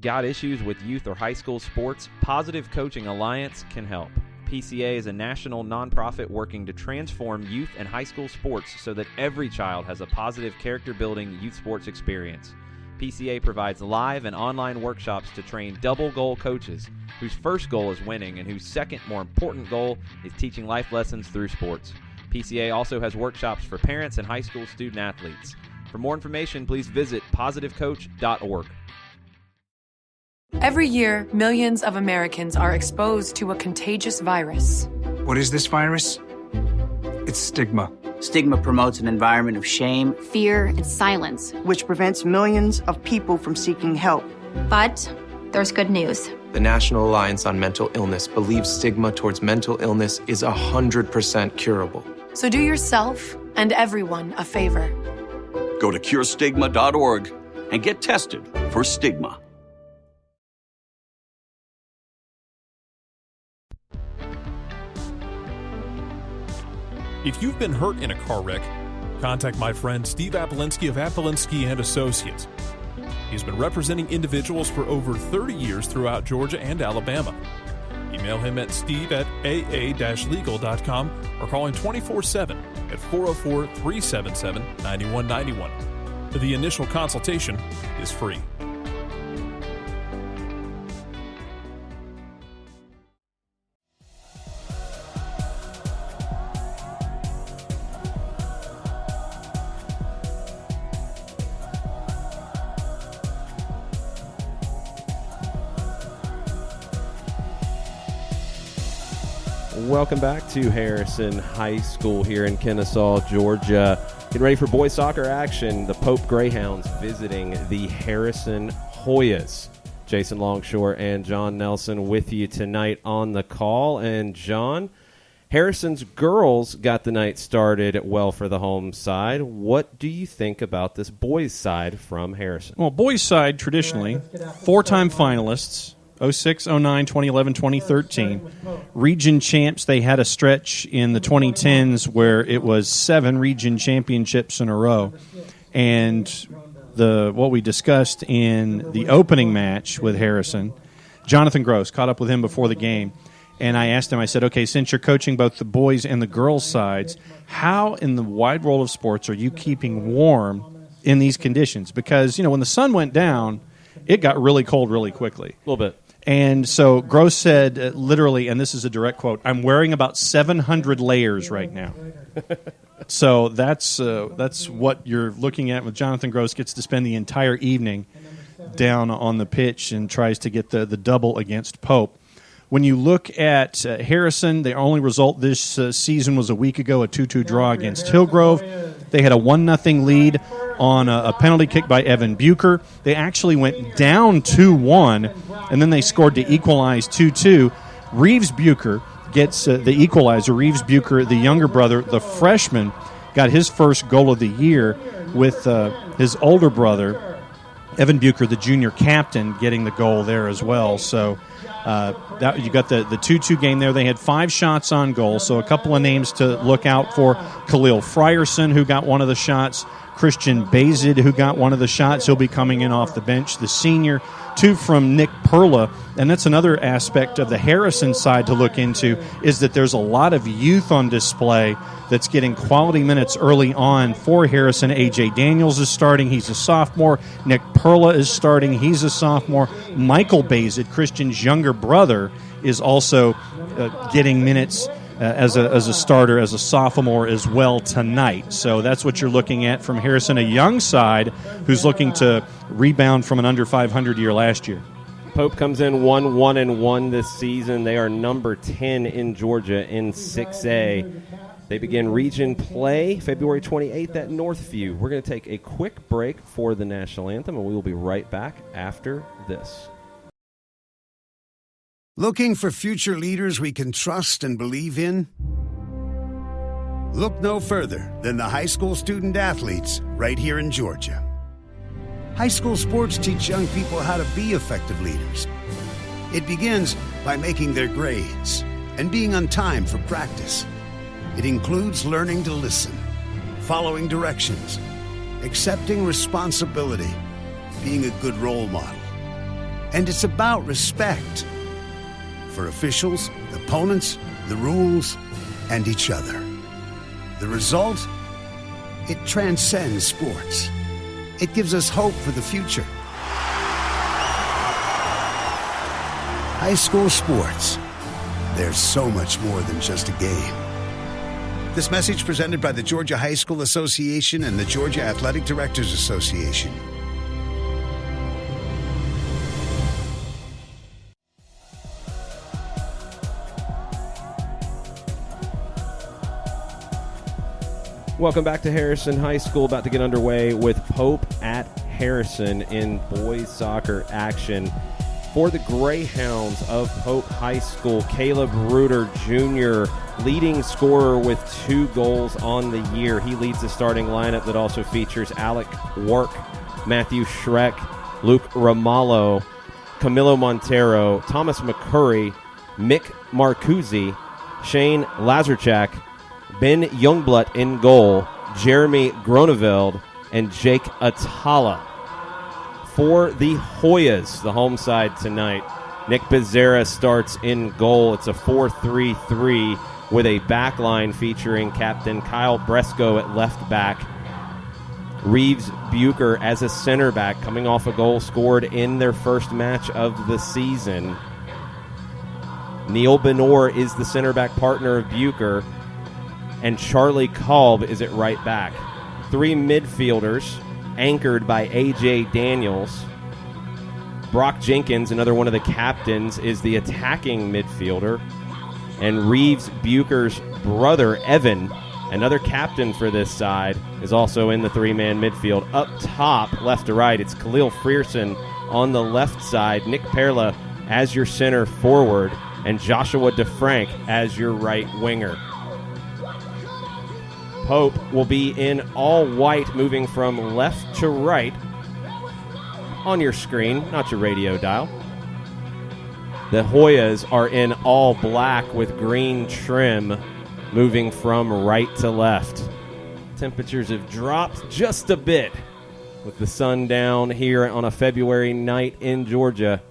Got issues with youth or high school sports? Positive Coaching Alliance can help. PCA is a national nonprofit working to transform youth and high school sports so that every child has a positive character-building youth sports experience. PCA provides live and online workshops to train double-goal coaches whose first goal is winning and whose second, more important goal is teaching life lessons through sports. PCA also has workshops for parents and high school student athletes. For more information, please visit positivecoach.org. Every year, millions of Americans are exposed to a contagious virus. What is this virus? It's stigma. Stigma promotes an environment of shame, fear, and silence, which prevents millions of people from seeking help. But there's good news. The National Alliance on Mental Illness believes stigma towards mental illness is 100% curable. So do yourself and everyone a favor. Go to curestigma.org and get tested for stigma. If you've been hurt in a car wreck, contact my friend Steve Apolinski of Apolinski & Associates. He's been representing individuals for over 30 years throughout Georgia and Alabama. Email him at steve@aa-legal.com or call him 24/7 at 404-377-9191. The initial consultation is free. Welcome back to Harrison High School here in Kennesaw, Georgia. Getting ready for boys soccer action. The Pope Greyhounds visiting the Harrison Hoyas. Jason Longshore and Jon Nelson with you tonight on the call. And John, Harrison's girls got the night started well for the home side. What do you think about this boys side from Harrison? Well, boys side traditionally, four-time finalists. 06, 09, 2011, 2013. Region champs, they had a stretch in the 2010s where it was 7 region championships in a row. And what we discussed in the opening match with Harrison, Jonathan Gross, caught up with him before the game, and I asked him, I said, okay, since you're coaching both the boys and the girls sides, how in the wide world of sports are you keeping warm in these conditions? Because, when the sun went down, it got really cold really quickly. A little bit. And so Gross said, literally, and this is a direct quote, I'm wearing about 700 layers right now. So that's what you're looking at with Jonathan Gross. Gets to spend the entire evening down on the pitch and tries to get the double against Pope. When you look at Harrison, the only result this season was a week ago, a 2-2 draw against Hillgrove. They had a 1-0 lead on a penalty kick by Evan Bucher. They actually went down 2-1, and then they scored to equalize 2-2. Reeves Bucher gets the equalizer. Reeves Bucher, the younger brother, the freshman, got his first goal of the year with his older brother, Evan Bucher, the junior captain, getting the goal there as well. So you got the 2-2 game there. They had 5 shots on goal, so a couple of names to look out for. Khalil Frierson, who got one of the shots. Christian Bazid, who got one of the shots. He'll be coming in off the bench, the senior. 2 from Nick Perla, and that's another aspect of the Harrison side to look into, is that there's a lot of youth on display that's getting quality minutes early on for Harrison. A.J. Daniels is starting. He's a sophomore. Nick Perla is starting. He's a sophomore. Michael Bazid, Christian's younger brother, is also getting minutes as a starter, as a sophomore as well tonight. So that's what you're looking at from Harrison, a young side who's looking to rebound from an under 500 year last year. Pope comes in 1-1-1 this season. They are number 10 in Georgia in 6A. They begin region play February 28th at Northview. We're going to take a quick break for the national anthem, and we will be right back after this. Looking for future leaders we can trust and believe in? Look no further than the high school student athletes right here in Georgia. High school sports teach young people how to be effective leaders. It begins by making their grades and being on time for practice. It includes learning to listen, following directions, accepting responsibility, being a good role model. And it's about respect. For officials, opponents, the rules, and each other. The result? It transcends sports. It gives us hope for the future. High school sports. There's so much more than just a game. This message presented by the Georgia High School Association and the Georgia Athletic Directors Association. Welcome back to Harrison High School. About to get underway with Pope at Harrison in boys soccer action. For the Greyhounds of Pope High School, Caleb Reuter Jr., leading scorer with 2 goals on the year. He leads the starting lineup that also features Alec Work, Matthew Schreck, Luke Ramallo, Camilo Montero, Thomas McCurry, Mick Marcuzzi, Shane Lazarchak, Ben Youngblood in goal, Jeremy Groneveld, and Jake Atala. For the Hoyas, the home side tonight, Nick Becerra starts in goal. It's a 4-3-3 with a back line featuring Captain Kyle Bresco at left back. Reeves Bucher as a center back, coming off a goal scored in their first match of the season. Neil Benor is the center back partner of Bucher, and Charlie Kolb is at right back. 3 midfielders, anchored by A.J. Daniels. Brock Jenkins, another one of the captains, is the attacking midfielder. And Reeves Bucher's brother, Evan, another captain for this side, is also in the 3-man midfield. Up top, left to right, it's Khalil Frierson on the left side, Nick Perla as your center forward, and Joshua DeFrank as your right winger. Pope will be in all white, moving from left to right on your screen, not your radio dial. The Hoyas are in all black with green trim, moving from right to left. Temperatures have dropped just a bit with the sun down here on a February night in Georgia.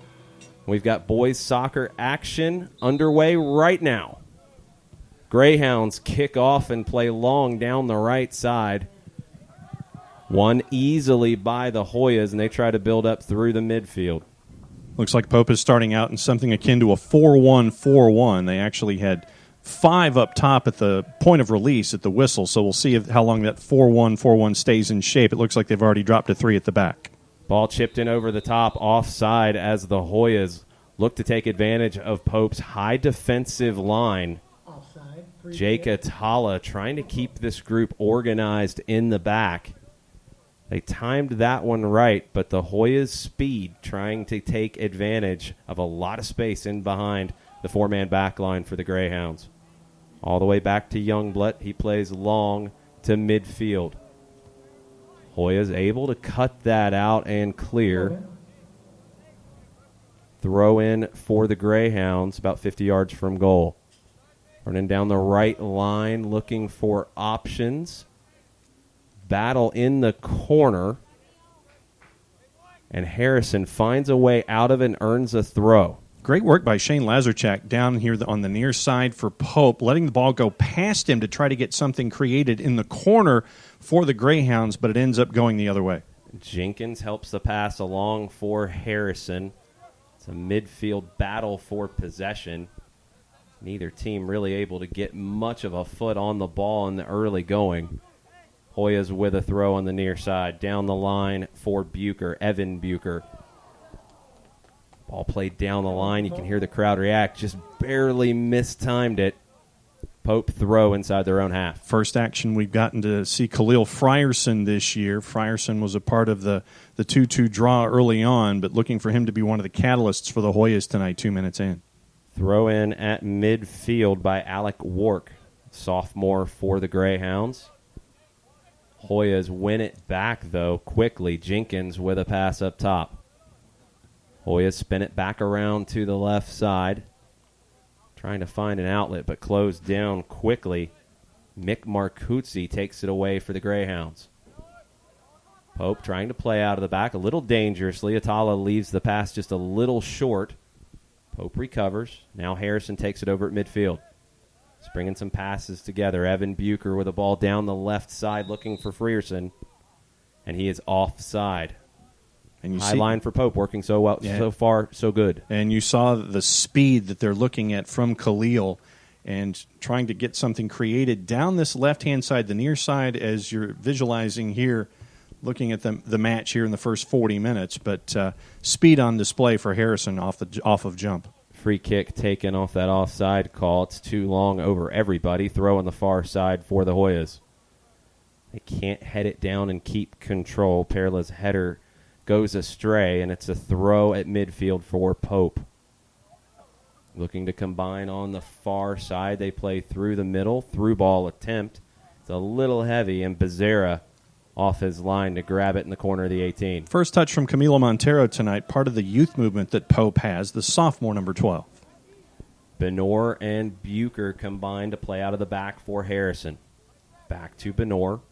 We've got boys soccer action underway right now. Greyhounds kick off and play long down the right side. Won easily by the Hoyas, and they try to build up through the midfield. Looks like Pope is starting out in something akin to a 4-1-4-1. They actually had 5 up top at the point of release at the whistle, so we'll see how long that 4-1-4-1 stays in shape. It looks like they've already dropped to 3 at the back. Ball chipped in over the top, offside, as the Hoyas look to take advantage of Pope's high defensive line. Jake Atala trying to keep this group organized in the back. They timed that one right, but the Hoyas' speed trying to take advantage of a lot of space in behind the 4-man back line for the Greyhounds. All the way back to Youngblood. He plays long to midfield. Hoyas able to cut that out and clear. Throw in for the Greyhounds about 50 yards from goal. Running down the right line, looking for options. Battle in the corner. And Harrison finds a way out of it and earns a throw. Great work by Shane Lazarchak down here on the near side for Pope, letting the ball go past him to try to get something created in the corner for the Greyhounds, but it ends up going the other way. Jenkins helps the pass along for Harrison. It's a midfield battle for possession. Neither team really able to get much of a foot on the ball in the early going. Hoyas with a throw on the near side. Down the line for Bucher, Evan Bucher. Ball played down the line. You can hear the crowd react. Just barely mistimed it. Pope throw inside their own half. First action we've gotten to see Khalil Frierson this year. Frierson was a part of the 2-2 draw early on, but looking for him to be one of the catalysts for the Hoyas tonight, 2 minutes in. Throw in at midfield by Alec Wark, sophomore for the Greyhounds. Hoyas win it back, though, quickly. Jenkins with a pass up top. Hoyas spin it back around to the left side. Trying to find an outlet, but closed down quickly. Mick Marcuzzi takes it away for the Greyhounds. Pope trying to play out of the back a little dangerously. Atala leaves the pass just a little short. Pope recovers. Now Harrison takes it over at midfield. He's bringing some passes together. Evan Bucher with a ball down the left side looking for Frierson. And he is offside. And you High line for Pope working so well, so far, so good. And you saw the speed that they're looking at from Khalil and trying to get something created down this left-hand side, the near side, as you're visualizing here, looking at the match here in the first 40 minutes. But speed on display for Harrison off of jump. Free kick taken off that offside call. It's too long over everybody. Throw on the far side for the Hoyas. They can't head it down and keep control. Perla's header goes astray, and it's a throw at midfield for Pope. Looking to combine on the far side. They play through the middle. Through ball attempt. It's a little heavy, and Becerra off his line to grab it in the corner of the 18. First touch from Camilo Montero tonight, part of the youth movement that Pope has, the sophomore number 12. Benor and Bucher combine to play out of the back for Harrison. Back to Benor.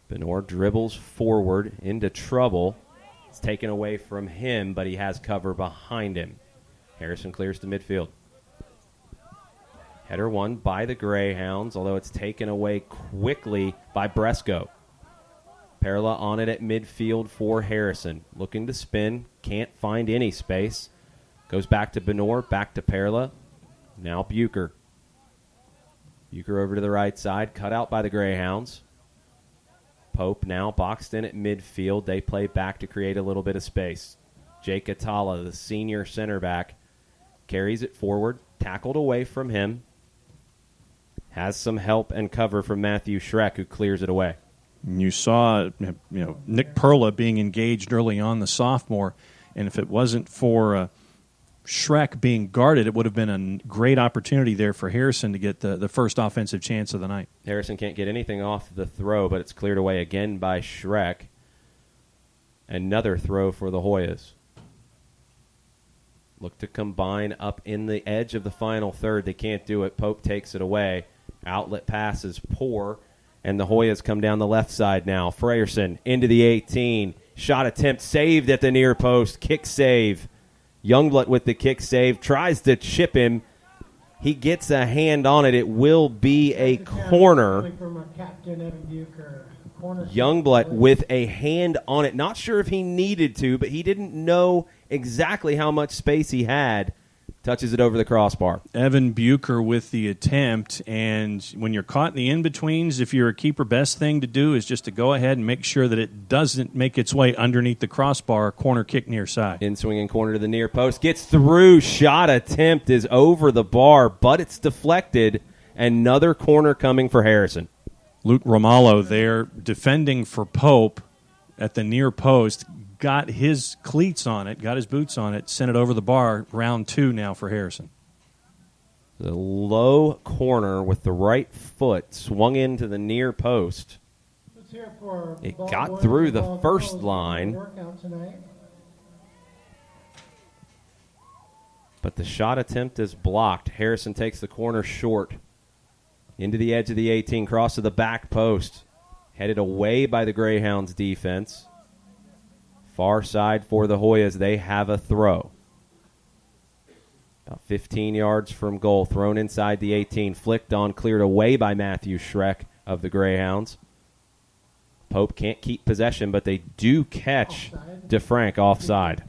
Benor dribbles forward into trouble. It's taken away from him, but he has cover behind him. Harrison clears to midfield. Header won by the Greyhounds, although it's taken away quickly by Bresco. Perla on it at midfield for Harrison. Looking to spin, can't find any space. Goes back to Benor, back to Perla. Now Bucher. Bucher over to the right side, cut out by the Greyhounds. Pope now boxed in at midfield. They play back to create a little bit of space. Jake Atala, the senior center back, carries it forward, tackled away from him. Has some help and cover from Matthew Schreck, who clears it away. You saw, Nick Perla being engaged early on, the sophomore, and if it wasn't for Schreck being guarded, it would have been a great opportunity there for Harrison to get the first offensive chance of the night. Harrison can't get anything off the throw, but it's cleared away again by Schreck. Another throw for the Hoyas. Look to combine up in the edge of the final third. They can't do it. Pope takes it away. Outlet pass is poor, and the Hoyas come down the left side now. Frierson into the 18. Shot attempt saved at the near post. Kick save. Youngblood with the kick save. Tries to chip him. He gets a hand on it. It will be a corner. Youngblood with a hand on it. Not sure if he needed to, but he didn't know exactly how much space he had. Touches it over the crossbar. Evan Bucher with the attempt, and when you're caught in the in-betweens, if you're a keeper, best thing to do is just to go ahead and make sure that it doesn't make its way underneath the crossbar. Corner kick near side. In-swinging corner to the near post. Gets through. Shot attempt is over the bar, but it's deflected. Another corner coming for Harrison. Luke Romalo there defending for Pope at the near post. Got his cleats on it, got his boots on it, sent it over the bar. Round 2 now for Harrison. The low corner with the right foot swung into the near post. It got through the first line. But the shot attempt is blocked. Harrison takes the corner short. Into the edge of the 18, cross to the back post. Headed away by the Greyhounds defense. Far side for the Hoyas. They have a throw. About 15 yards from goal. Thrown inside the 18. Flicked on. Cleared away by Matthew Schreck of the Greyhounds. Pope can't keep possession, but they do catch DeFrank offside.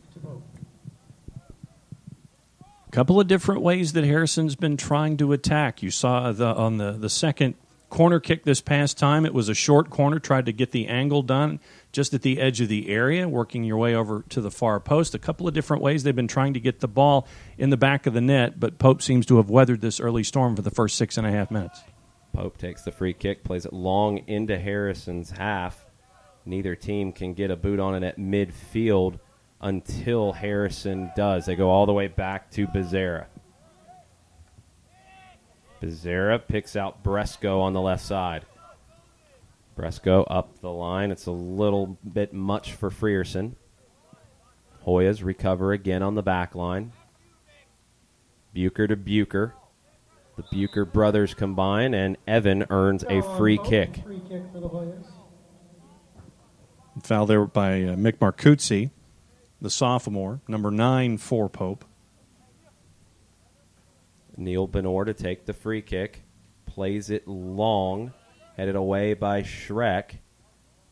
A couple of different ways that Harrison's been trying to attack. You saw on the second corner kick this past time. It was a short corner. Tried to get the angle done just at the edge of the area, working your way over to the far post. A couple of different ways they've been trying to get the ball in the back of the net, but Pope seems to have weathered this early storm for the first 6.5 minutes. Pope takes the free kick, plays it long into Harrison's half. Neither team can get a boot on it at midfield until Harrison does. They go all the way back to Becerra. Becerra picks out Bresco on the left side. Bresco up the line. It's a little bit much for Frierson. Hoyas recover again on the back line. Bucher to Bucher. The Bucher brothers combine, and Evan earns a free kick. Free kick for the Hoyas. Foul there by Mick Marcuzzi, the sophomore, number 9 for Pope. Neil Benor to take the free kick. Plays it long. Headed away by Schreck.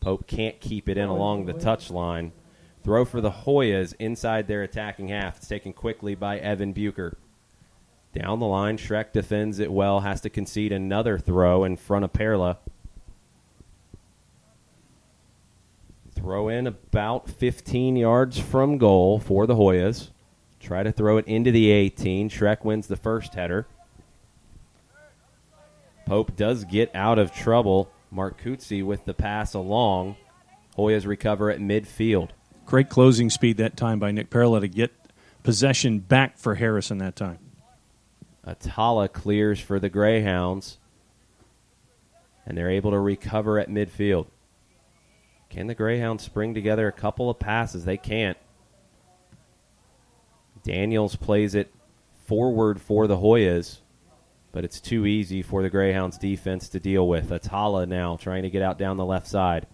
Pope can't keep it in along the touchline. Throw for the Hoyas inside their attacking half. It's taken quickly by Evan Bucher. Down the line, Schreck defends it well. Has to concede another throw in front of Perla. Throw in about 15 yards from goal for the Hoyas. Try to throw it into the 18. Schreck wins the first header. Pope does get out of trouble. Marcuzzi with the pass along. Hoyas recover at midfield. Great closing speed that time by Nick Perla to get possession back for Harrison that time. Atala clears for the Greyhounds. And they're able to recover at midfield. Can the Greyhounds spring together a couple of passes? They can't. Daniels plays it forward for the Hoyas, but it's too easy for the Greyhounds defense to deal with. Atala now trying to get out down the left side.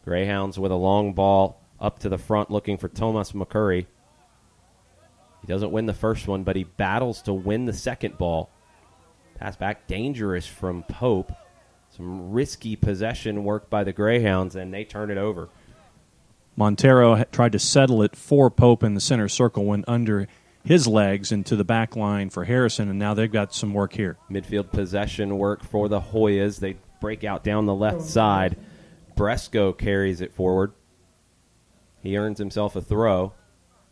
Greyhounds with a long ball up to the front looking for Thomas McCurry. He doesn't win the first one, but he battles to win the second ball. Pass back dangerous from Pope. Some risky possession work by the Greyhounds, and they turn it over. Montero tried to settle it for Pope in the center circle, went under his legs into the back line for Harrison, and now they've got some work here. Midfield possession work for the Hoyas. They break out down the left side. Bresco carries it forward. He earns himself a throw.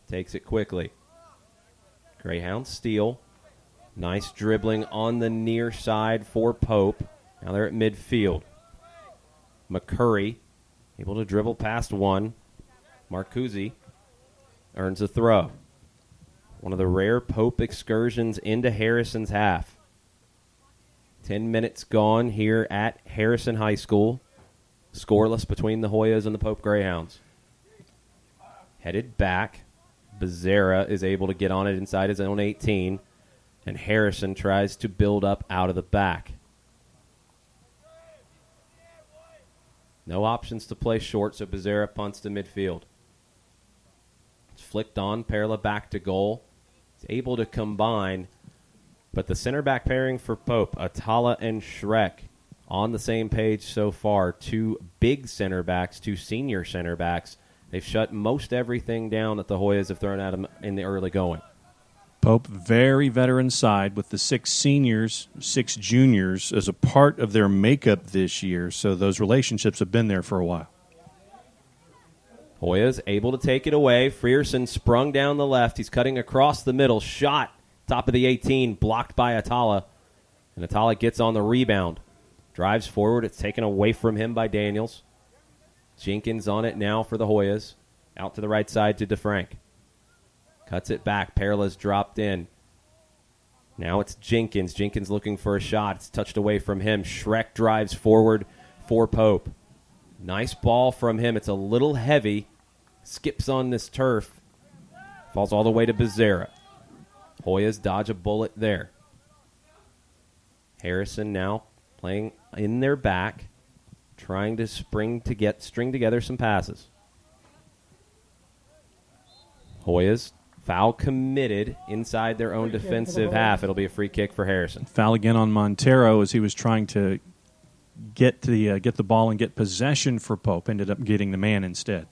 Takes it quickly. Greyhounds steal. Nice dribbling on the near side for Pope. Now they're at midfield. McCurry able to dribble past one. Marcuzzi earns a throw. One of the rare Pope excursions into Harrison's half. 10 minutes gone here at Harrison High School. Scoreless between the Hoyas and the Pope Greyhounds. Headed back. Becerra is able to get on it inside his own 18. And Harrison tries to build up out of the back. No options to play short, so Becerra punts to midfield. It's flicked on, Perla back to goal. He's able to combine, but the center back pairing for Pope, Atala and Schreck, on the same page so far. Two big center backs, two senior center backs. They've shut most everything down that the Hoyas have thrown at them in the early going. Pope, very veteran side with the 6 seniors, 6 juniors as a part of their makeup this year, so those relationships have been there for a while. Hoyas able to take it away. Frierson sprung down the left. He's cutting across the middle. Shot, top of the 18, blocked by Atala. And Atala gets on the rebound. Drives forward. It's taken away from him by Daniels. Jenkins on it now for the Hoyas. Out to the right side to DeFrank. Cuts it back. Perla's dropped in. Now it's Jenkins. Jenkins looking for a shot. It's touched away from him. Schreck drives forward for Pope. Nice ball from him. It's a little heavy. Skips on this turf. Falls all the way to Becerra. Hoyas dodge a bullet there. Harrison now playing in their back. Trying to string together some passes. Hoyas foul committed inside their own defensive half. It'll be a free kick for Harrison. Foul again on Montero as he was trying to get the ball and get possession for Pope. Ended up getting the man instead.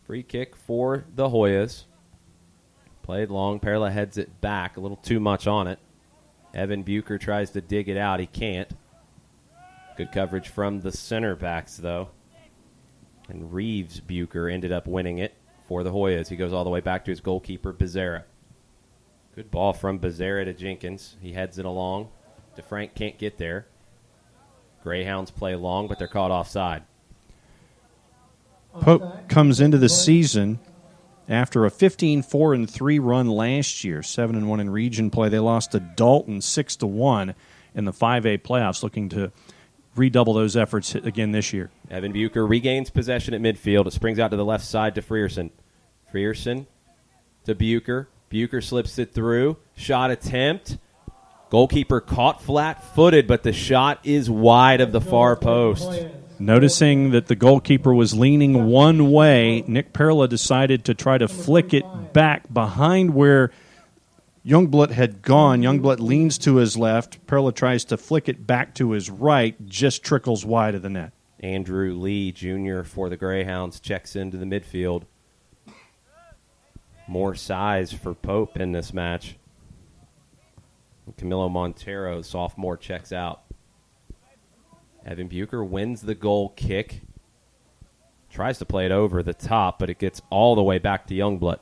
Free kick for the Hoyas. Played long. Perla heads it back. A little too much on it. Evan Bucher tries to dig it out. He can't. Good coverage from the center backs, though. And Reeves Bucher ended up winning it for the Hoyas. He goes all the way back to his goalkeeper, Becerra. Good ball from Becerra to Jenkins. He heads it along. DeFrank can't get there. Greyhounds play long, but they're caught offside. Pope comes into the season after a 15-4-3 run last year, 7-1 in region play. They lost to Dalton 6-1 in the 5A playoffs, looking to redouble those efforts again this year. Evan Bucher regains possession at midfield. It springs out to the left side to Frierson. Frierson to Bucher. Bucher slips it through. Shot attempt. Goalkeeper caught flat-footed, but the shot is wide of the far post. Noticing that the goalkeeper was leaning one way, Nick Perla decided to try to flick it back behind where Youngblood had gone. Youngblood leans to his left. Perla tries to flick it back to his right, just trickles wide of the net. Andrew Lee, Jr. for the Greyhounds, checks into the midfield. More size for Pope in this match. Camilo Montero, sophomore, checks out. Evan Bucher wins the goal kick. Tries to play it over the top, but it gets all the way back to Youngblood.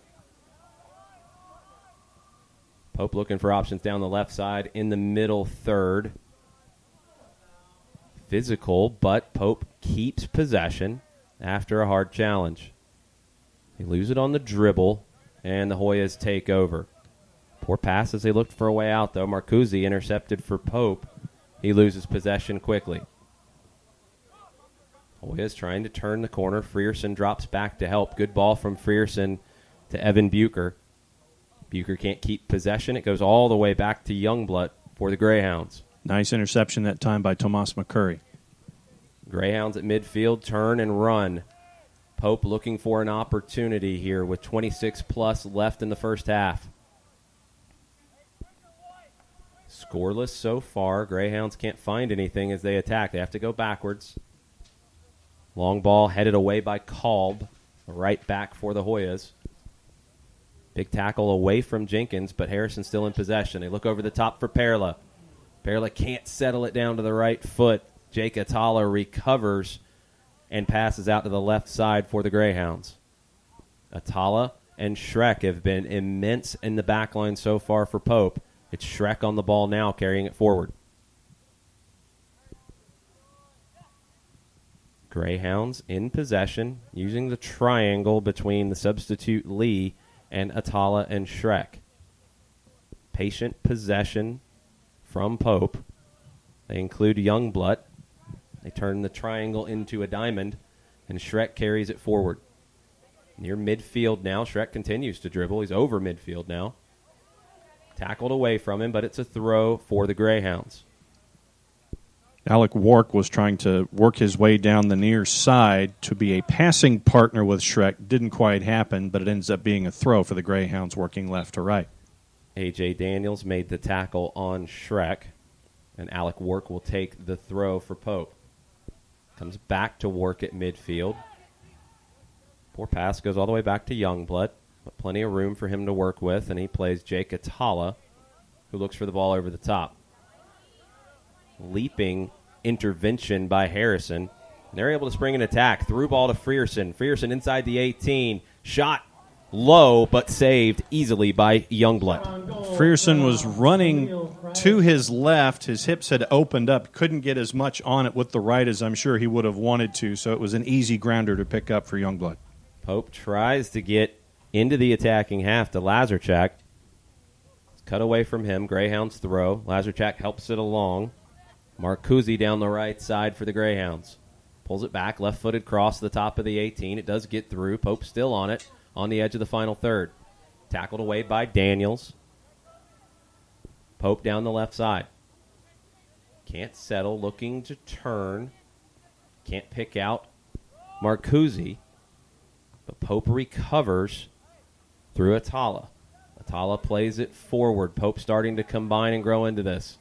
Pope looking for options down the left side in the middle third. Physical, but Pope keeps possession after a hard challenge. They lose it on the dribble, and the Hoyas take over. Poor pass as they looked for a way out, though. Marcuzzi intercepted for Pope. He loses possession quickly. Hoyas trying to turn the corner. Frierson drops back to help. Good ball from Frierson to Evan Bucher. Bucher can't keep possession. It goes all the way back to Youngblood for the Greyhounds. Nice interception that time by Tomas McCurry. Greyhounds at midfield, turn and run. Pope looking for an opportunity here with 26-plus left in the first half. Scoreless so far. Greyhounds can't find anything as they attack. They have to go backwards. Long ball headed away by Kolb. Right back for the Hoyas. Big tackle away from Jenkins, but Harrison still in possession. They look over the top for Perla. Perla can't settle it down to the right foot. Jake Atala recovers and passes out to the left side for the Greyhounds. Atala and Schreck have been immense in the back line so far for Pope. It's Schreck on the ball now, carrying it forward. Greyhounds in possession, using the triangle between the substitute Lee and Atala and Schreck. Patient possession from Pope. They include Youngblood. They turn the triangle into a diamond, and Schreck carries it forward. Near midfield now, Schreck continues to dribble. He's over midfield now. Tackled away from him, but it's a throw for the Greyhounds. Alec Wark was trying to work his way down the near side to be a passing partner with Schreck. Didn't quite happen, but it ends up being a throw for the Greyhounds working left to right. A.J. Daniels made the tackle on Schreck, and Alec Wark will take the throw for Pope. Comes back to Wark at midfield. Poor pass goes all the way back to Youngblood, but plenty of room for him to work with, and he plays Jake Atala, who looks for the ball over the top. Leaping intervention by Harrison. And they're able to spring an attack. Through ball to Frierson. Frierson inside the 18. Shot low, but saved easily by Youngblood. Frierson was running to his left. His hips had opened up. Couldn't get as much on it with the right as I'm sure he would have wanted to, so it was an easy grounder to pick up for Youngblood. Pope tries to get into the attacking half to Lazarchak. Cut away from him. Greyhounds throw. Lazarchak helps it along. Marcuzzi down the right side for the Greyhounds. Pulls it back, left-footed cross to the top of the 18. It does get through. Pope still on it, on the edge of the final third. Tackled away by Daniels. Pope down the left side. Can't settle, looking to turn. Can't pick out Marcuzzi. But Pope recovers through Atala. Atala plays it forward. Pope starting to combine and grow into this.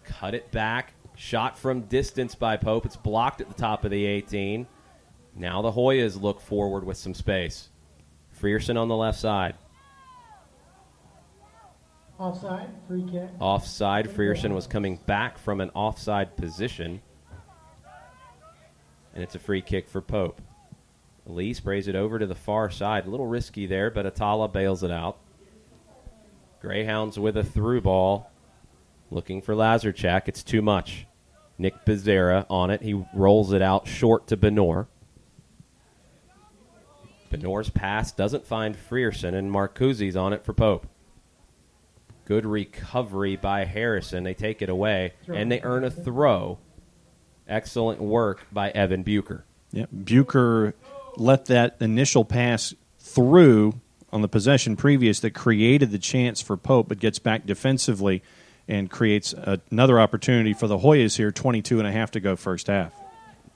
Cut it back. Shot from distance by Pope. It's blocked at the top of the 18. Now the Hoyas look forward with some space. Frierson on the left side. Offside, free kick. Offside. Frierson was coming back from an offside position. And it's a free kick for Pope. Lee sprays it over to the far side. A little risky there, but Atala bails it out. Greyhounds with a through ball. Looking for Lazarchak. It's too much. Nick Becerra on it. He rolls it out short to Benor. Benor's pass doesn't find Frierson, and Marcuzzi's on it for Pope. Good recovery by Harrison. They take it away, and they earn a throw. Excellent work by Evan Bucher. Yep. Bucher let that initial pass through on the possession previous that created the chance for Pope, but gets back defensively and creates another opportunity for the Hoyas here, 22.5 to go first half.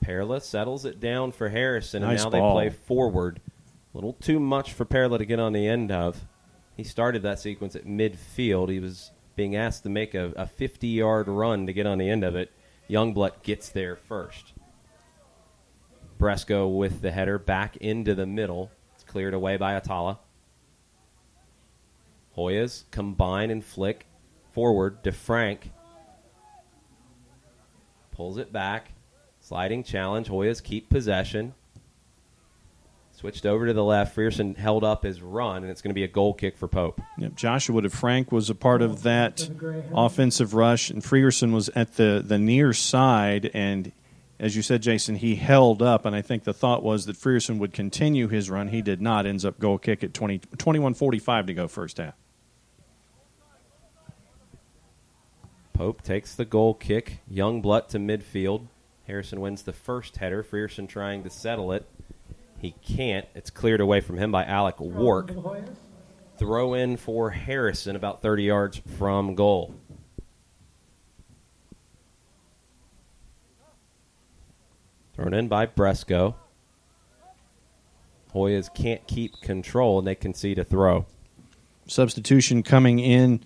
Perla settles it down for Harrison, Nice and now ball. they play forward. A little too much for Perla to get on the end of. He started that sequence at midfield. He was being asked to make a 50-yard run to get on the end of it. Youngblood gets there first. Bresco with the header back into the middle. It's cleared away by Atala. Hoyas combine and flick forward to Frank. Pulls it back. Sliding challenge. Hoyas keep possession. Switched over to the left. Frierson held up his run, and it's going to be a goal kick for Pope. Yep, Joshua DeFrank was a part of that offensive rush, and Frierson was at the near side, and as you said, Jason, he held up, and I think the thought was that Frierson would continue his run. He did not. Ends up goal kick at 21:45 to go first half. Pope takes the goal kick. Youngblood to midfield. Harrison wins the first header. Frierson trying to settle it. He can't. It's cleared away from him by Alec Wark. Throw in for Harrison about 30 yards from goal. Thrown in by Bresco. Hoyas can't keep control, and they concede a throw. Substitution coming in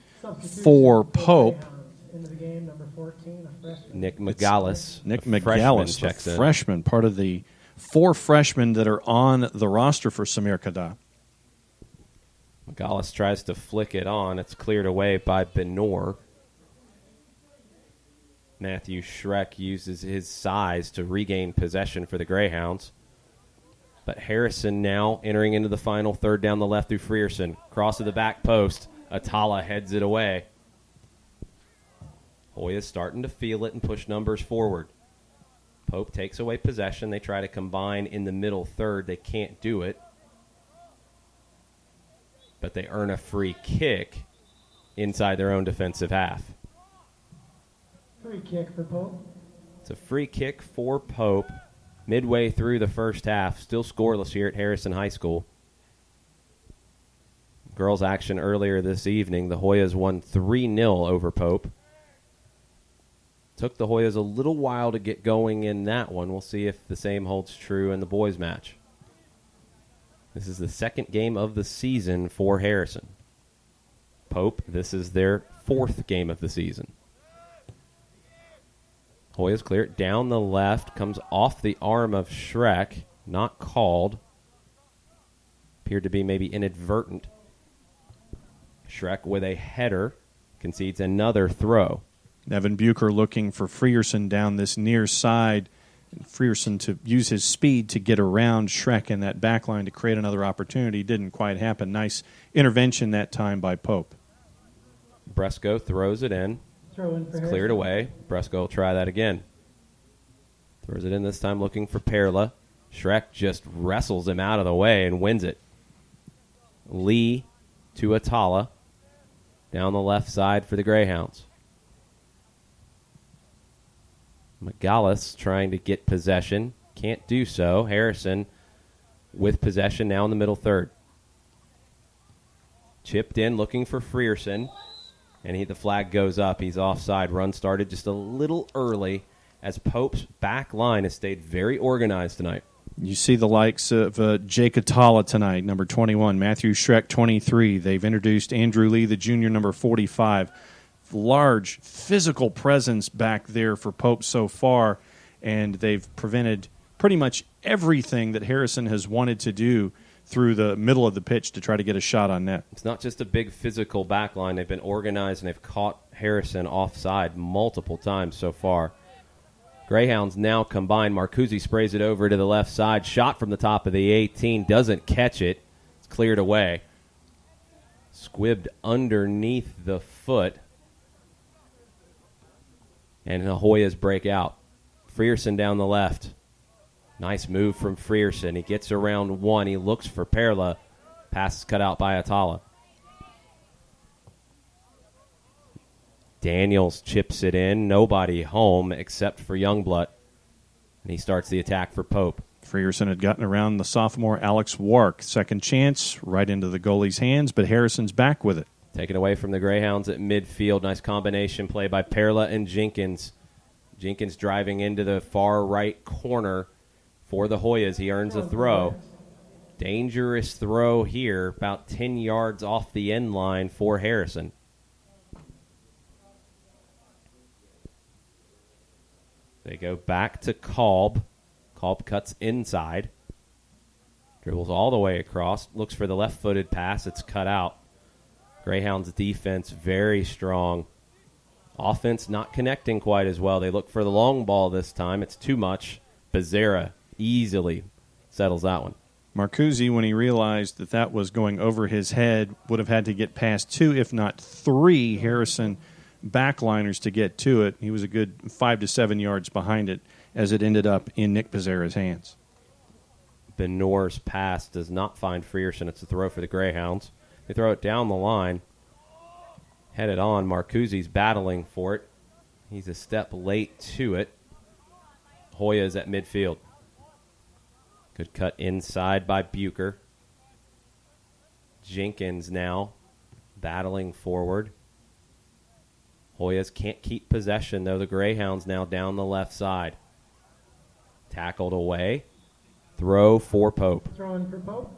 for Pope. Into the game, number 14, a freshman. Nick McGallis. Nick McGallis, checks the in. freshman, part of the 4 freshmen that are on the roster for Samir Kada. McGallis tries to flick it on. It's cleared away by Benor. Matthew Schreck uses his size to regain possession for the Greyhounds. But Harrison now entering into the final third down the left through Frierson. Cross to the back post. Atala heads it away. Hoyas starting to feel it and push numbers forward. Pope takes away possession. They try to combine in the middle third. They can't do it. But they earn a free kick inside their own defensive half. Free kick for Pope. It's a free kick for Pope midway through the first half. Still scoreless here at Harrison High School. Girls action earlier this evening. The Hoyas won 3-0 over Pope. Took the Hoyas a little while to get going in that one. We'll see if the same holds true in the boys' match. This is the second game of the season for Harrison. Pope, this is their 4th game of the season. Hoyas clear it down the left. Comes off the arm of Schreck. Not called. Appeared to be maybe inadvertent. Schreck with a header. Concedes another throw. Evan Bucher looking for Frierson down this near side. Frierson to use his speed to get around Schreck in that back line to create another opportunity. Didn't quite happen. Nice intervention that time by Pope. Bresco throws it in. Throw in for It's cleared away. Bresco will try that again. Throws it in this time looking for Perla. Schreck just wrestles him out of the way and wins it. Lee to Atala. Down the left side for the Greyhounds. McGallis trying to get possession. Can't do so. Harrison with possession now in the middle third. Chipped in looking for Frierson. And the flag goes up. He's offside. Run started just a little early as Pope's back line has stayed very organized tonight. You see the likes of Jake Atala tonight, number 21, Matthew Schreck, 23. They've introduced Andrew Lee, the junior, number 45. Large physical presence back there for Pope so far, and they've prevented pretty much everything that Harrison has wanted to do through the middle of the pitch to try to get a shot on net. It's not just a big physical back line. They've been organized, and they've caught Harrison offside multiple times so far. Greyhounds now combine. Marcuzzi sprays it over to the left side. Shot from the top of the 18. Doesn't catch it. It's cleared away. Squibbed underneath the foot. And the Hoyas break out. Frierson down the left. Nice move from Frierson. He gets around one. He looks for Perla. Pass is cut out by Atala. Daniels chips it in. Nobody home except for Youngblood. And he starts the attack for Pope. Frierson had gotten around the sophomore Alex Wark. Second chance right into the goalie's hands, but Harrison's back with it. Taken away from the Greyhounds at midfield. Nice combination play by Perla and Jenkins. Jenkins driving into the far right corner for the Hoyas. He earns a throw. Dangerous throw here, about 10 yards off the end line for Harrison. They go back to Kolb. Kolb cuts inside. Dribbles all the way across. Looks for the left-footed pass. It's cut out. Greyhounds defense very strong. Offense not connecting quite as well. They look for the long ball this time. It's too much. Becerra easily settles that one. Marcuzzi, when he realized that that was going over his head, would have had to get past 2, if not 3, Harrison backliners to get to it. He was a good 5 to 7 yards behind it as it ended up in Nick Becerra's hands. Benor's pass does not find Frierson. It's a throw for the Greyhounds. They throw it down the line. Headed on. Marcuzzi's battling for it. He's a step late to it. Hoyas at midfield. Good cut inside by Bucher. Jenkins now battling forward. Hoyas can't keep possession, though. The Greyhounds now down the left side. Tackled away. Throw for Pope. Throwing for Pope.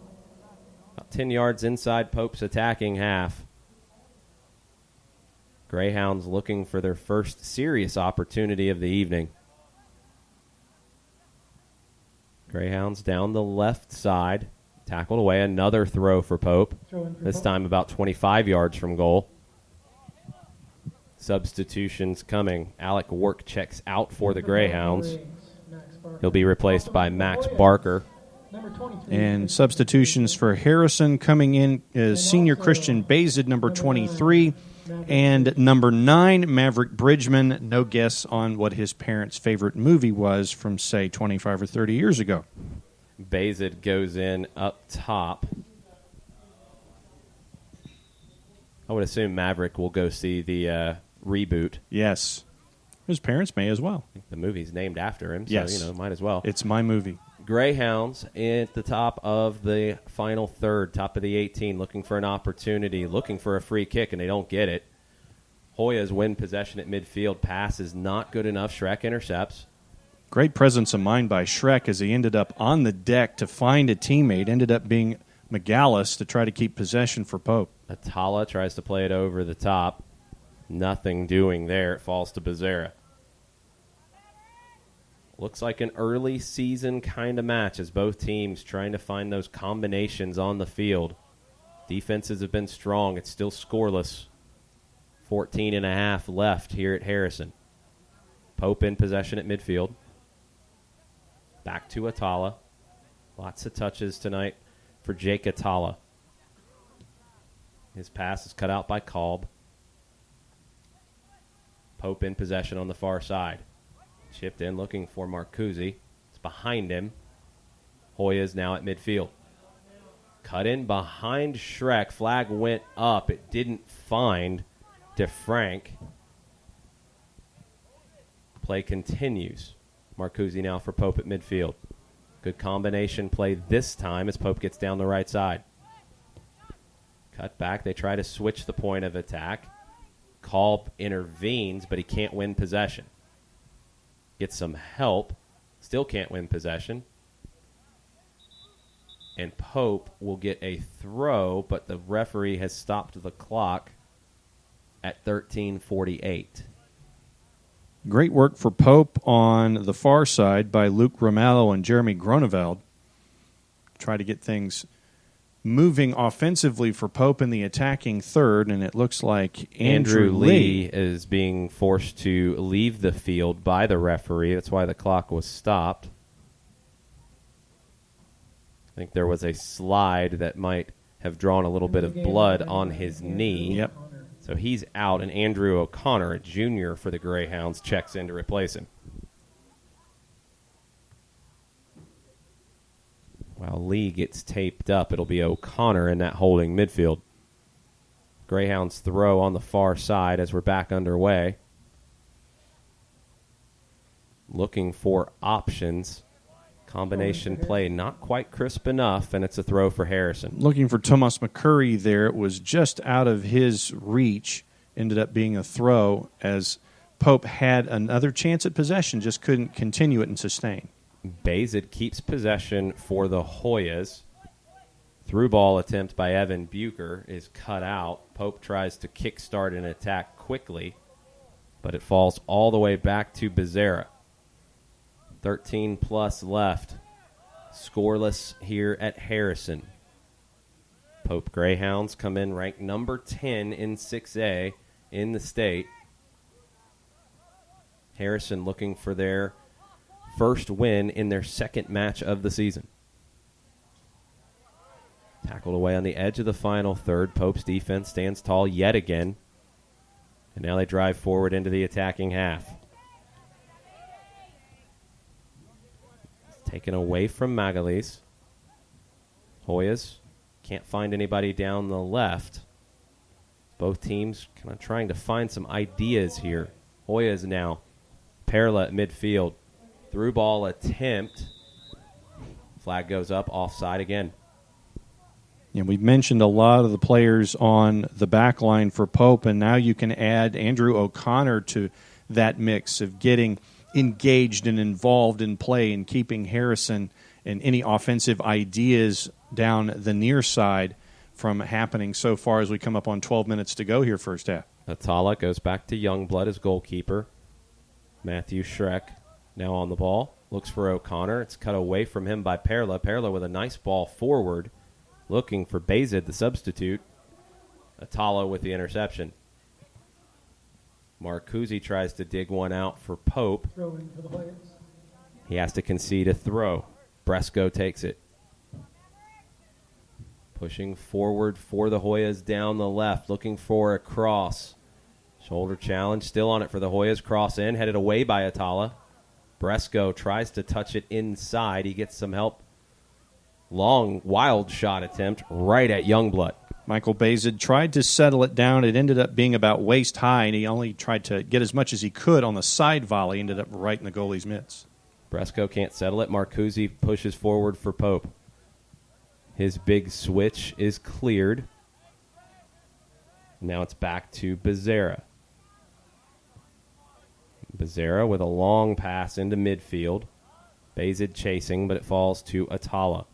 About 10 yards inside Pope's attacking half. Greyhounds looking for their first serious opportunity of the evening. Greyhounds down the left side. Tackled away. Another throw for Pope. This time about 25 yards from goal. Substitutions coming. Alec Work checks out for the Greyhounds. He'll be replaced by Max Barker. And substitutions for Harrison coming in is senior Christian Bazid, number 23, and number 9, Maverick Bridgman. No guess on what his parents' favorite movie was from, say, 25 or 30 years ago. Bazid goes in up top. I would assume Maverick will go see the reboot. Yes. His parents may as well. The movie's named after him, so yes. Might as well. It's my movie. Greyhounds at the top of the final third, top of the 18, looking for an opportunity, looking for a free kick, and they don't get it. Hoyas win possession at midfield. Pass is not good enough. Schreck intercepts. Great presence of mind by Schreck as he ended up on the deck to find a teammate. Ended up being McGallis to try to keep possession for Pope. Atala tries to play it over the top. Nothing doing there. It falls to Becerra. Looks like an early season kind of match as both teams trying to find those combinations on the field. Defenses have been strong. It's still scoreless. 14.5 left here at Harrison. Pope in possession at midfield. Back to Atala. Lots of touches tonight for Jake Atala. His pass is cut out by Kolb. Pope in possession on the far side. Chipped in looking for Marcuzzi. It's behind him. Hoyas now at midfield. Cut in behind Schreck. Flag went up. It didn't find DeFrank. Play continues. Marcuzzi now for Pope at midfield. Good combination play this time as Pope gets down the right side. Cut back. They try to switch the point of attack. Kolb intervenes, but he can't win possession. Gets some help. Still can't win possession. And Pope will get a throw, but the referee has stopped the clock at 13:48. Great work for Pope on the far side by Luke Romallo and Jeremy Groneveld. Try to get things moving offensively for Pope in the attacking third, and it looks like Andrew Lee is being forced to leave the field by the referee. That's why the clock was stopped. I think there was a slide that might have drawn a little bit of blood on his knee. Yep. So he's out, and Andrew O'Connor, a junior for the Greyhounds, checks in to replace him. While Lee gets taped up, it'll be O'Connor in that holding midfield. Greyhounds throw on the far side as we're back underway. Looking for options. Combination play not quite crisp enough, and it's a throw for Harrison. Looking for Tomas McCurry there. It was just out of his reach. Ended up being a throw as Pope had another chance at possession, just couldn't continue it and sustain. Bazid keeps possession for the Hoyas. Through ball attempt by Evan Bucher is cut out. Pope tries to kickstart an attack quickly, but it falls all the way back to Becerra. 13 plus left. Scoreless here at Harrison. Pope Greyhounds come in ranked number 10 in 6A in the state. Harrison looking for their first win in their second match of the season. Tackled away on the edge of the final third. Pope's defense stands tall yet again. And now they drive forward into the attacking half. It's taken away from Magalis. Hoyas can't find anybody down the left. Both teams kind of trying to find some ideas here. Hoyas now. Perla at midfield. Through ball attempt. Flag goes up, offside again. And we've mentioned a lot of the players on the back line for Pope, and now you can add Andrew O'Connor to that mix of getting engaged and involved in play and keeping Harrison and any offensive ideas down the near side from happening so far as we come up on 12 minutes to go here first half. Atala goes back to Youngblood as goalkeeper. Matthew Schreck now on the ball. Looks for O'Connor. It's cut away from him by Perla. Perla with a nice ball forward. Looking for Bazid, the substitute. Atala with the interception. Marcuzzi tries to dig one out for Pope. Throw in for the Hoyas. He has to concede a throw. Bresco takes it. Pushing forward for the Hoyas down the left. Looking for a cross. Shoulder challenge. Still on it for the Hoyas. Cross in. Headed away by Atala. Bresco tries to touch it inside. He gets some help. Long, wild shot attempt right at Youngblood. Michael Bazid tried to settle it down. It ended up being about waist high, and he only tried to get as much as he could on the side volley. Ended up right in the goalie's mitts. Bresco can't settle it. Marcuzzi pushes forward for Pope. His big switch is cleared. Now it's back to Becerra. Becerra with a long pass into midfield. Bazid chasing, but it falls to Atala.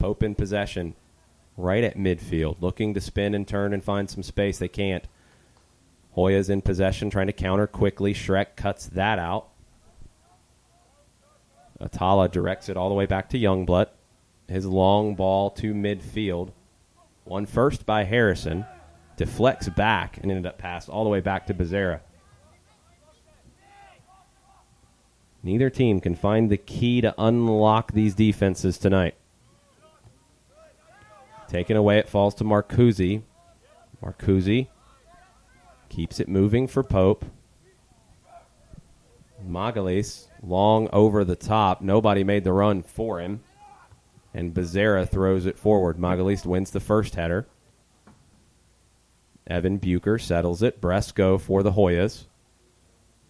Pope in possession, right at midfield, looking to spin and turn and find some space. They can't. Hoyas in possession, trying to counter quickly. Schreck cuts that out. Atala directs it all the way back to Youngblood. His long ball to midfield. Won first by Harrison. Deflects back and ended up passed all the way back to Becerra. Neither team can find the key to unlock these defenses tonight. Taken away, it falls to Marcuzzi. Marcuzzi keeps it moving for Pope. Magalis, long over the top. Nobody made the run for him. And Becerra throws it forward. Magalis wins the first header. Evan Bucher settles it. Bresco for the Hoyas.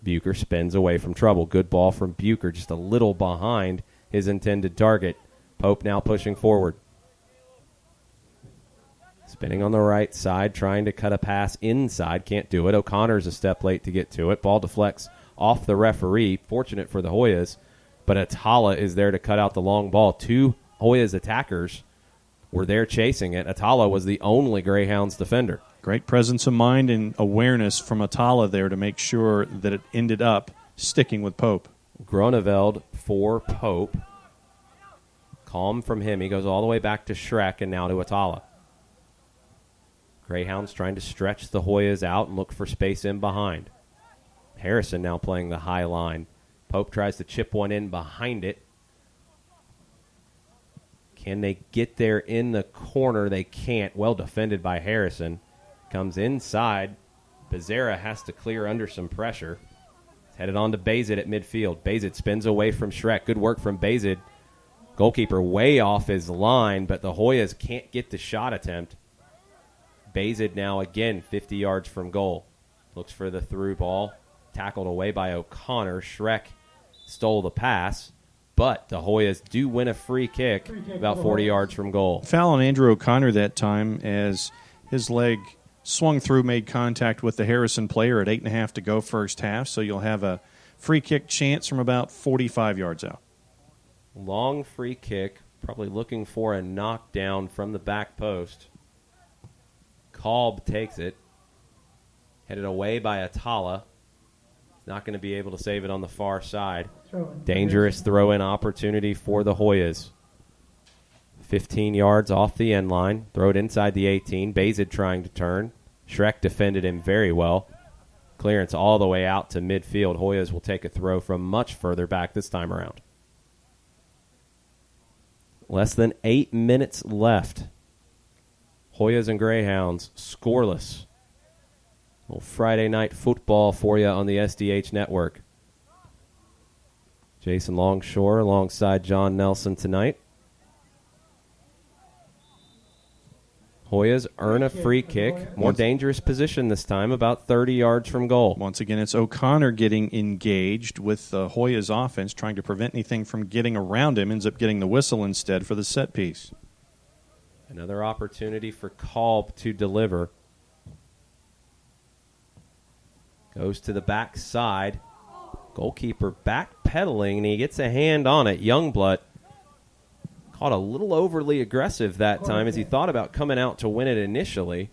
Bucher spins away from trouble. Good ball from Bucher, just a little behind his intended target. Pope now pushing forward. Spinning on the right side, trying to cut a pass inside. Can't do it. O'Connor's a step late to get to it. Ball deflects off the referee. Fortunate for the Hoyas, but Atala is there to cut out the long ball. Two Hoyas attackers were there chasing it. Atala was the only Greyhounds defender. Great presence of mind and awareness from Atala there to make sure that it ended up sticking with Pope. Groneveld for Pope. Calm from him. He goes all the way back to Schreck and now to Atala. Greyhounds trying to stretch the Hoyas out and look for space in behind. Harrison now playing the high line. Pope tries to chip one in behind it. Can they get there in the corner? They can't. Well defended by Harrison. Comes inside. Becerra has to clear under some pressure. It's headed on to Bazid at midfield. Bazid spins away from Schreck. Good work from Bazid. Goalkeeper way off his line, but the Hoyas can't get the shot attempt. Bazid now again 50 yards from goal. Looks for the through ball. Tackled away by O'Connor. Schreck stole the pass, but the Hoyas do win a free kick about 40 yards from goal. Foul on Andrew O'Connor that time as his leg swung through, made contact with the Harrison player at 8.5 to go first half, so you'll have a free kick chance from about 45 yards out. Long free kick, probably looking for a knockdown from the back post. Kolb takes it. Headed away by Atala. Not going to be able to save it on the far side. Dangerous throw-in opportunity for the Hoyas. 15 yards off the end line. Throw it inside the 18. Bazid trying to turn. Schreck defended him very well. Clearance all the way out to midfield. Hoyas will take a throw from much further back this time around. Less than 8 minutes left. Hoyas and Greyhounds scoreless. A little Friday night football for you on the SDH network. Jason Longshore alongside Jon Nelson tonight. Hoyas earn a free kick. More dangerous position this time, about 30 yards from goal. Once again, it's O'Connor getting engaged with the Hoyas offense, trying to prevent anything from getting around him. Ends up getting the whistle instead for the set piece. Another opportunity for Kolb to deliver. Goes to the back side. Goalkeeper backpedaling, and he gets a hand on it. Youngblood caught a little overly aggressive that time as he thought about coming out to win it initially.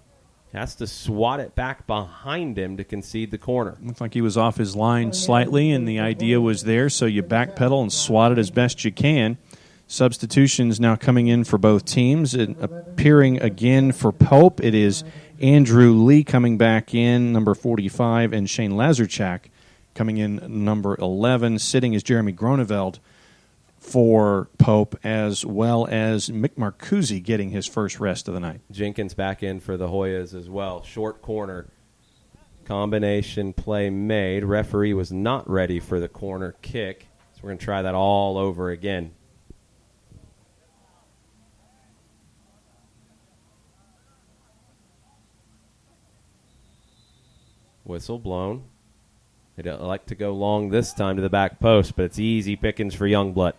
Has to swat it back behind him to concede the corner. Looked like he was off his line slightly, and the idea was there, so you backpedal and swat it as best you can. Substitutions now coming in for both teams. And appearing again for Pope, it is Andrew Lee coming back in, number 45, and Shane Lazarchak coming in, number 11. Sitting is Jeremy Groneveld for Pope, as well as Mick Marcuzzi getting his first rest of the night. Jenkins back in for the Hoyas as well. Short corner. Combination play made. Referee was not ready for the corner kick, so we're going to try that all over again. Whistle blown. They don't like to go long this time to the back post, but it's easy pickings for Youngblood.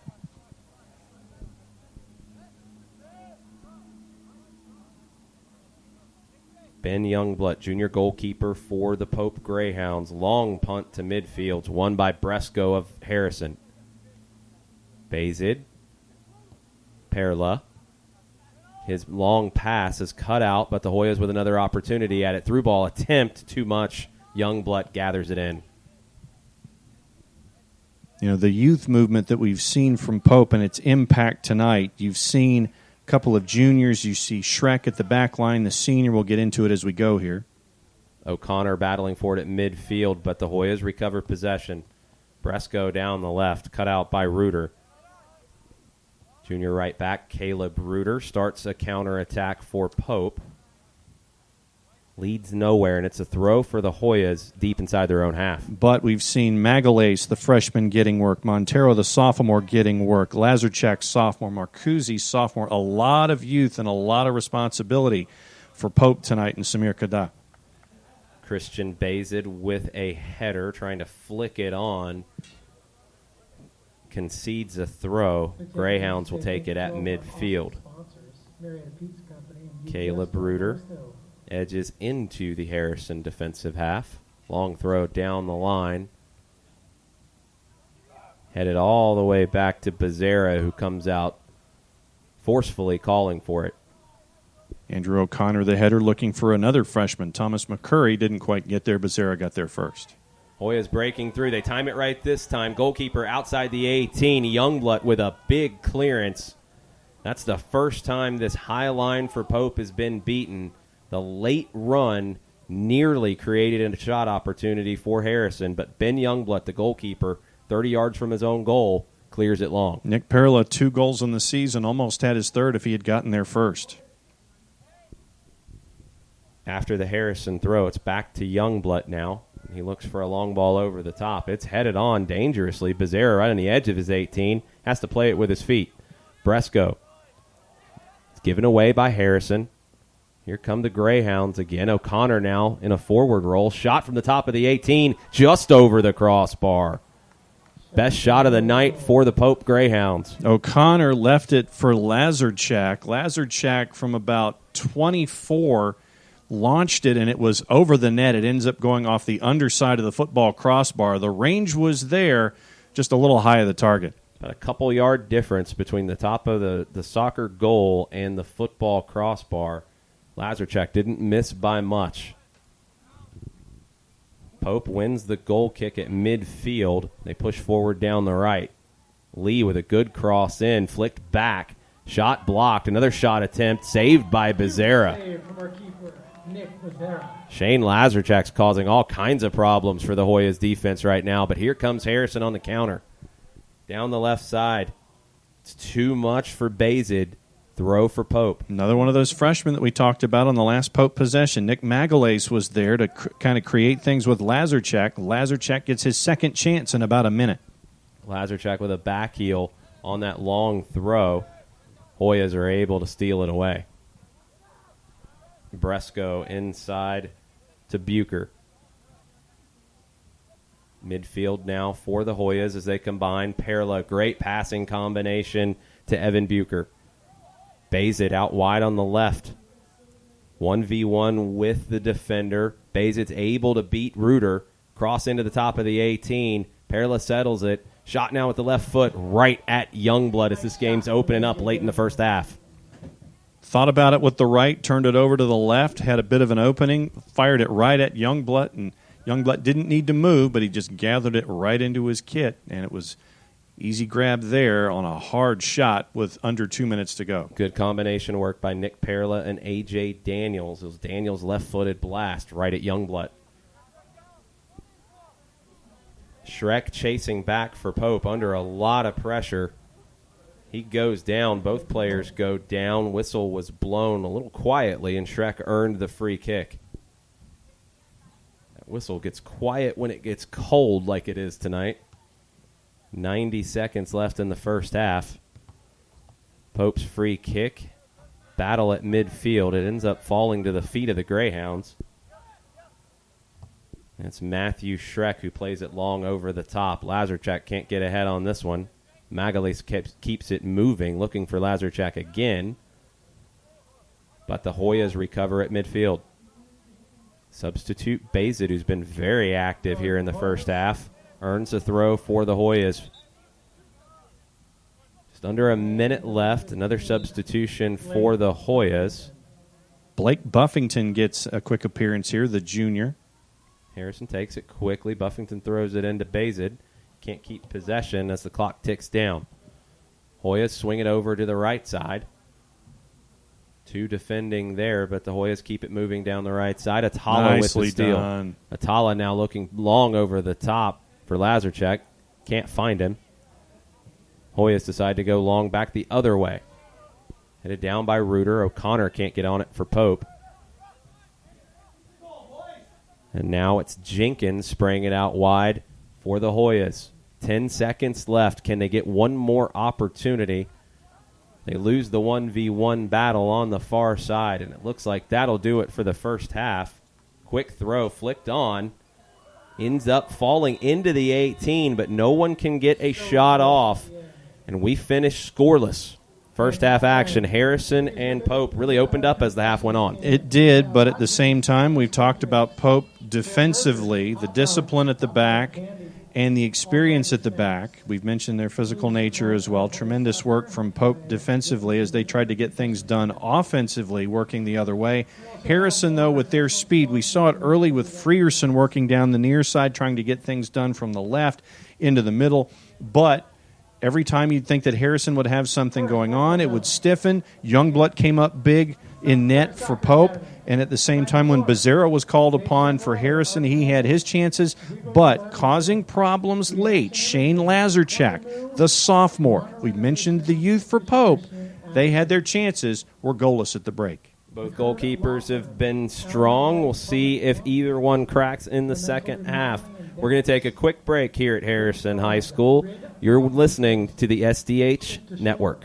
Ben Youngblood, junior goalkeeper for the Pope Greyhounds. Long punt to midfield, won by Bresco of Harrison. Bazid. Perla. His long pass is cut out, but the Hoyas with another opportunity at it. Through ball attempt, too much. Youngblood gathers it in. You know, the youth movement that we've seen from Pope and its impact tonight, you've seen a couple of juniors. You see Schreck at the back line, the senior. We'll get into it as we go here. O'Connor battling for it at midfield, but the Hoyas recover possession. Bresco down the left, cut out by Reuter. Junior right back Caleb Reuter starts a counterattack for Pope. Leads nowhere, and it's a throw for the Hoyas deep inside their own half. But we've seen Magalhaes, the freshman, getting work. Montero, the sophomore, getting work. Lazarchak, sophomore. Marcuzzi, sophomore. A lot of youth and a lot of responsibility for Pope tonight and Samir Kada. Christian Bazid with a header, trying to flick it on. Concedes a throw. Greyhounds will take it at midfield. Caleb Reuter edges into the Harrison defensive half. Long throw down the line. Headed all the way back to Becerra, who comes out forcefully calling for it. Andrew O'Connor, the header, looking for another freshman. Thomas McCurry didn't quite get there. Becerra got there first. Hoyas breaking through. They time it right this time. Goalkeeper outside the 18. Youngblood with a big clearance. That's the first time this high line for Pope has been beaten. The late run nearly created a shot opportunity for Harrison, but Ben Youngblood, the goalkeeper, 30 yards from his own goal, clears it long. Nick Perla, 2 goals in the season, almost had his third if he had gotten there first. After the Harrison throw, it's back to Youngblood now. He looks for a long ball over the top. It's headed on dangerously. Becerra right on the edge of his 18. Has to play it with his feet. Bresco. It's given away by Harrison. Here come the Greyhounds again. O'Connor now in a forward roll. Shot from the top of the 18, just over the crossbar. Best shot of the night for the Pope Greyhounds. O'Connor left it for Lazarchak. Lazarchak from about 24 launched it, and it was over the net. It ends up going off the underside of the football crossbar. The range was there, just a little high of the target. About a couple yard difference between the top of the soccer goal and the football crossbar. Lazarchuk didn't miss by much. Pope wins the goal kick at midfield. They push forward down the right. Lee with a good cross in, flicked back, shot blocked, another shot attempt, saved by Becerra. Shane Lazarchuk's causing all kinds of problems for the Hoyas defense right now, but here comes Harrison on the counter. Down the left side. It's too much for Bazid. Throw for Pope. Another one of those freshmen that we talked about on the last Pope possession. Nick Magalhaes was there to kind of create things with Lazarchuk. Lazarchuk gets his second chance in about a minute. Lazarchuk with a back heel on that long throw. Hoyas are able to steal it away. Bresco inside to Bucher. Midfield now for the Hoyas as they combine. Perla, great passing combination to Evan Bucher. Bazid out wide on the left. 1v1 with the defender. Bazid's able to beat Reuter. Cross into the top of the 18. Perla settles it. Shot now with the left foot right at Youngblood as this game's opening up late in the first half. Thought about it with the right, turned it over to the left, had a bit of an opening, fired it right at Youngblood, and Youngblood didn't need to move, but he just gathered it right into his kit, and it was easy grab there on a hard shot with under 2 minutes to go. Good combination work by Nick Perla and A.J. Daniels. It was Daniels' left-footed blast right at Youngblood. Schreck chasing back for Pope under a lot of pressure. He goes down. Both players go down. Whistle was blown a little quietly, and Schreck earned the free kick. That whistle gets quiet when it gets cold like it is tonight. 90 seconds left in the first half. Pope's free kick. Battle at midfield. It ends up falling to the feet of the Greyhounds. It's Matthew Schreck who plays it long over the top. Lazarchuk can't get ahead on this one. Magalhaes keeps it moving, looking for Lazarchuk again. But the Hoyas recover at midfield. Substitute Bazid, who's been very active here in the first half, earns a throw for the Hoyas. Just under a minute left. Another substitution for the Hoyas. Blake Buffington gets a quick appearance here, the junior. Harrison takes it quickly. Buffington throws it into Bazid. Can't keep possession as the clock ticks down. Hoyas swing it over to the right side. Two defending there, but the Hoyas keep it moving down the right side. Atala with the steal. Done. Atala now looking long over the top for Lazarchuk. Can't find him. Hoyas decide to go long back the other way. Headed down by Reuter. O'Connor can't get on it for Pope. And now it's Jenkins spraying it out wide for the Hoyas. 10 seconds left. Can they get one more opportunity? They lose the 1v1 battle on the far side, and it looks like that'll do it for the first half. Quick throw flicked on. Ends up falling into the 18, but no one can get a shot off. And we finish scoreless. First half action, Harrison and Pope really opened up as the half went on. It did, but at the same time, we've talked about Pope defensively, the discipline at the back, and the experience at the back. We've mentioned their physical nature as well. Tremendous work from Pope defensively as they tried to get things done offensively, working the other way. Harrison, though, with their speed, we saw it early with Frierson working down the near side, trying to get things done from the left into the middle, but every time you'd think that Harrison would have something going on, it would stiffen. Youngblood came up big in net for Pope, and at the same time when Becerra was called upon for Harrison, he had his chances, but causing problems late. Shane Lazarchuk, the sophomore. We mentioned the youth for Pope. They had their chances, were goalless at the break. Both goalkeepers have been strong. We'll see if either one cracks in the second half. We're going to take a quick break here at Harrison High School. You're listening to the SDH Network.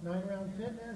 9-round fitness.